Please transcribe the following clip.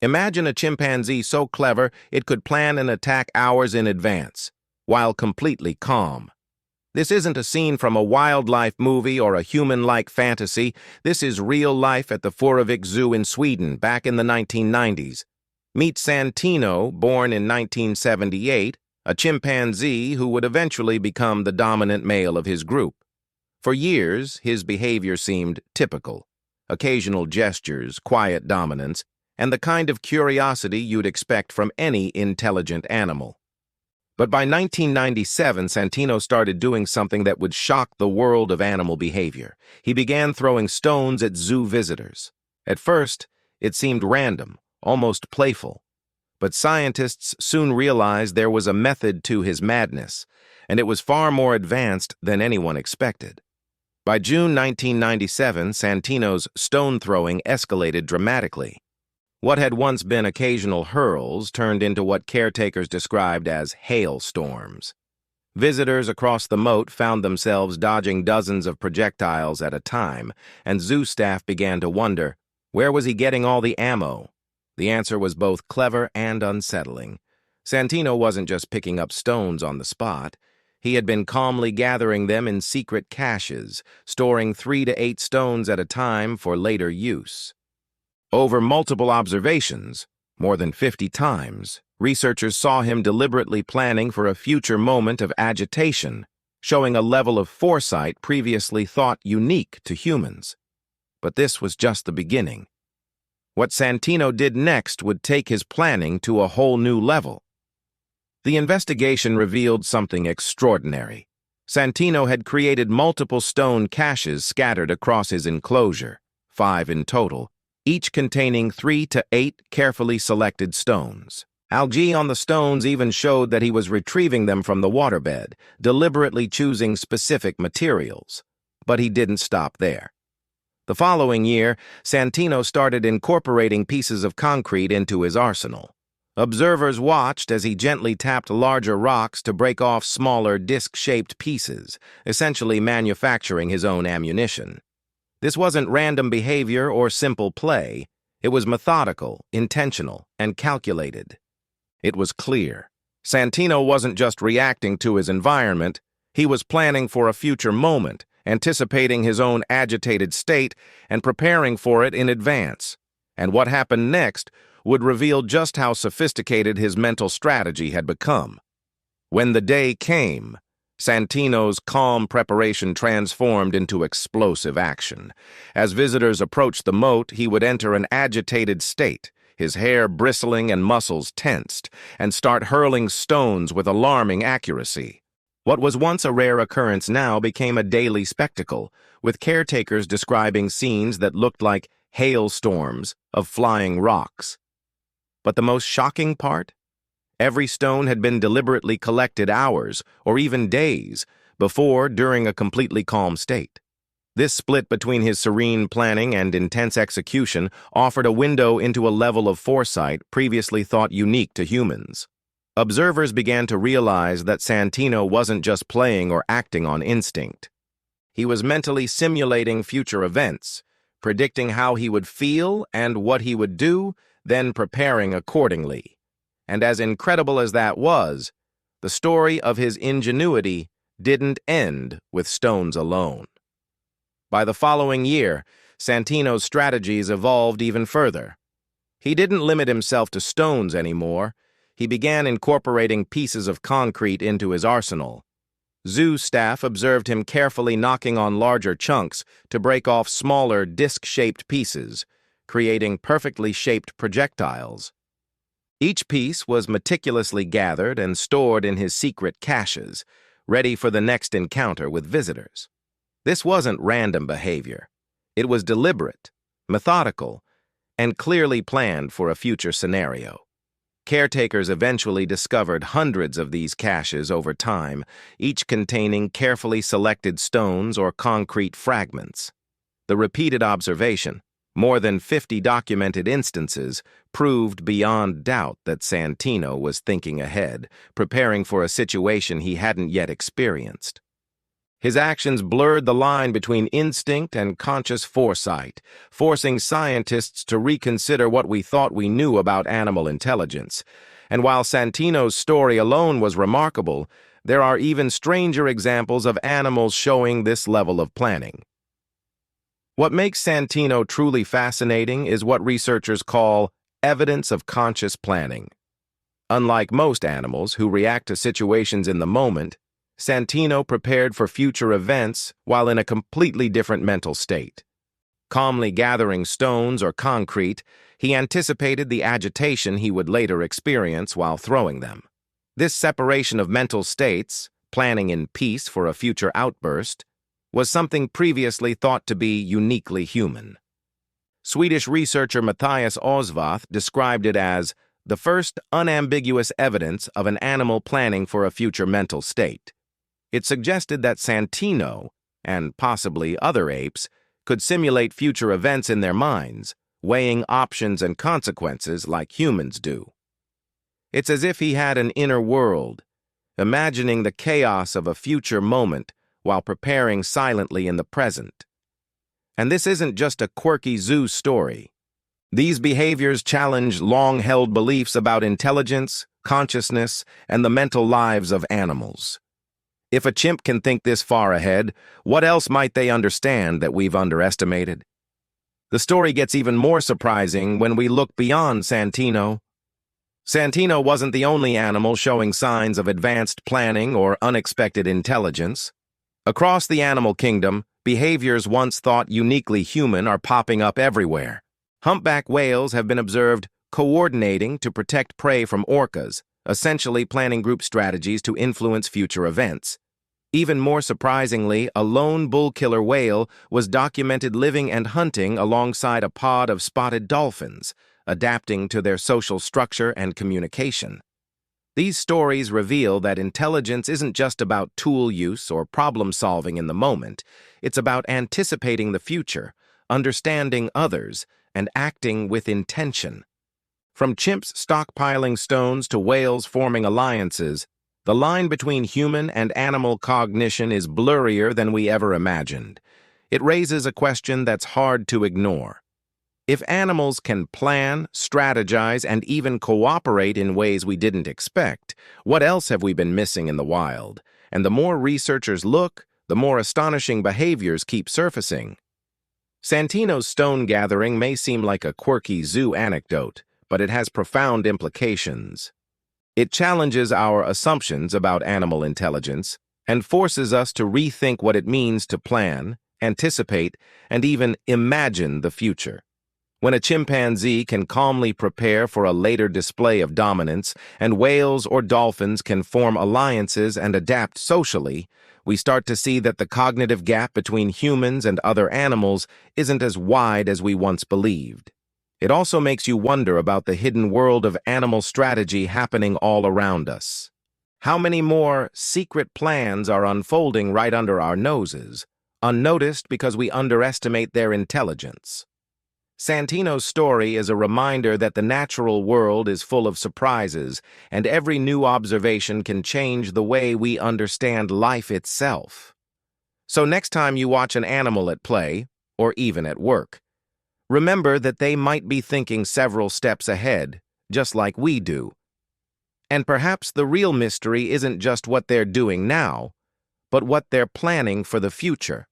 Imagine a chimpanzee so clever it could plan an attack hours in advance, while completely calm. This isn't a scene from a wildlife movie or a human-like fantasy. This is real life at the Furuvik Zoo in Sweden back in the 1990s. Meet Santino, born in 1978, a chimpanzee who would eventually become the dominant male of his group. For years, his behavior seemed typical. Occasional gestures, quiet dominance, and the kind of curiosity you'd expect from any intelligent animal. But by 1997, Santino started doing something that would shock the world of animal behavior. He began throwing stones at zoo visitors. At first, it seemed random, almost playful. But scientists soon realized there was a method to his madness, and it was far more advanced than anyone expected. By June 1997, Santino's stone throwing escalated dramatically. What had once been occasional hurls turned into what caretakers described as hailstorms. Visitors across the moat found themselves dodging dozens of projectiles at a time, and zoo staff began to wonder, where was he getting all the ammo? The answer was both clever and unsettling. Santino wasn't just picking up stones on the spot. He had been calmly gathering them in secret caches, storing 3 to 8 stones at a time for later use. Over multiple observations, more than 50 times, researchers saw him deliberately planning for a future moment of agitation, showing a level of foresight previously thought unique to humans. But this was just the beginning. What Santino did next would take his planning to a whole new level. The investigation revealed something extraordinary. Santino had created multiple stone caches scattered across his enclosure, 5 in total, each containing 3 to 8 carefully selected stones. Algae on the stones even showed that he was retrieving them from the waterbed, deliberately choosing specific materials. But he didn't stop there. The following year, Santino started incorporating pieces of concrete into his arsenal. Observers watched as he gently tapped larger rocks to break off smaller disc-shaped pieces, essentially manufacturing his own ammunition. This wasn't random behavior or simple play. It was methodical, intentional, and calculated. It was clear. Santino wasn't just reacting to his environment. He was planning for a future moment, anticipating his own agitated state and preparing for it in advance. And what happened next would reveal just how sophisticated his mental strategy had become. When the day came, Santino's calm preparation transformed into explosive action. As visitors approached the moat, he would enter an agitated state, his hair bristling and muscles tensed, and start hurling stones with alarming accuracy. What was once a rare occurrence now became a daily spectacle, with caretakers describing scenes that looked like hailstorms of flying rocks. But the most shocking part? Every stone had been deliberately collected hours, or even days, before during a completely calm state. This split between his serene planning and intense execution offered a window into a level of foresight previously thought unique to humans. Observers began to realize that Santino wasn't just playing or acting on instinct. He was mentally simulating future events, predicting how he would feel and what he would do, then preparing accordingly. And as incredible as that was, the story of his ingenuity didn't end with stones alone. By the following year, Santino's strategies evolved even further. He didn't limit himself to stones anymore. He began incorporating pieces of concrete into his arsenal. Zoo staff observed him carefully knocking on larger chunks to break off smaller disc-shaped pieces, creating perfectly shaped projectiles. Each piece was meticulously gathered and stored in his secret caches, ready for the next encounter with visitors. This wasn't random behavior. It was deliberate, methodical, and clearly planned for a future scenario. Caretakers eventually discovered hundreds of these caches over time, each containing carefully selected stones or concrete fragments. The repeated observation, more than 50 documented instances, proved beyond doubt that Santino was thinking ahead, preparing for a situation he hadn't yet experienced. His actions blurred the line between instinct and conscious foresight, forcing scientists to reconsider what we thought we knew about animal intelligence. And while Santino's story alone was remarkable, there are even stranger examples of animals showing this level of planning. What makes Santino truly fascinating is what researchers call evidence of conscious planning. Unlike most animals who react to situations in the moment, Santino prepared for future events while in a completely different mental state. Calmly gathering stones or concrete, he anticipated the agitation he would later experience while throwing them. This separation of mental states, planning in peace for a future outburst, was something previously thought to be uniquely human. Swedish researcher Matthias Osvath described it as the first unambiguous evidence of an animal planning for a future mental state. It suggested that Santino, and possibly other apes, could simulate future events in their minds, weighing options and consequences like humans do. It's as if he had an inner world, imagining the chaos of a future moment while preparing silently in the present. And this isn't just a quirky zoo story. These behaviors challenge long-held beliefs about intelligence, consciousness, and the mental lives of animals. If a chimp can think this far ahead, what else might they understand that we've underestimated? The story gets even more surprising when we look beyond Santino. Santino wasn't the only animal showing signs of advanced planning or unexpected intelligence. Across the animal kingdom, behaviors once thought uniquely human are popping up everywhere. Humpback whales have been observed coordinating to protect prey from orcas, essentially planning group strategies to influence future events. Even more surprisingly, a lone bull-killer whale was documented living and hunting alongside a pod of spotted dolphins, adapting to their social structure and communication. These stories reveal that intelligence isn't just about tool use or problem-solving in the moment. It's about anticipating the future, understanding others, and acting with intention. From chimps stockpiling stones to whales forming alliances, the line between human and animal cognition is blurrier than we ever imagined. It raises a question that's hard to ignore. If animals can plan, strategize, and even cooperate in ways we didn't expect, what else have we been missing in the wild? And the more researchers look, the more astonishing behaviors keep surfacing. Santino's stone gathering may seem like a quirky zoo anecdote, but it has profound implications. It challenges our assumptions about animal intelligence and forces us to rethink what it means to plan, anticipate, and even imagine the future. When a chimpanzee can calmly prepare for a later display of dominance, and whales or dolphins can form alliances and adapt socially, we start to see that the cognitive gap between humans and other animals isn't as wide as we once believed. It also makes you wonder about the hidden world of animal strategy happening all around us. How many more secret plans are unfolding right under our noses, unnoticed because we underestimate their intelligence? Santino's story is a reminder that the natural world is full of surprises, and every new observation can change the way we understand life itself. So next time you watch an animal at play, or even at work, remember that they might be thinking several steps ahead, just like we do. And perhaps the real mystery isn't just what they're doing now, but what they're planning for the future.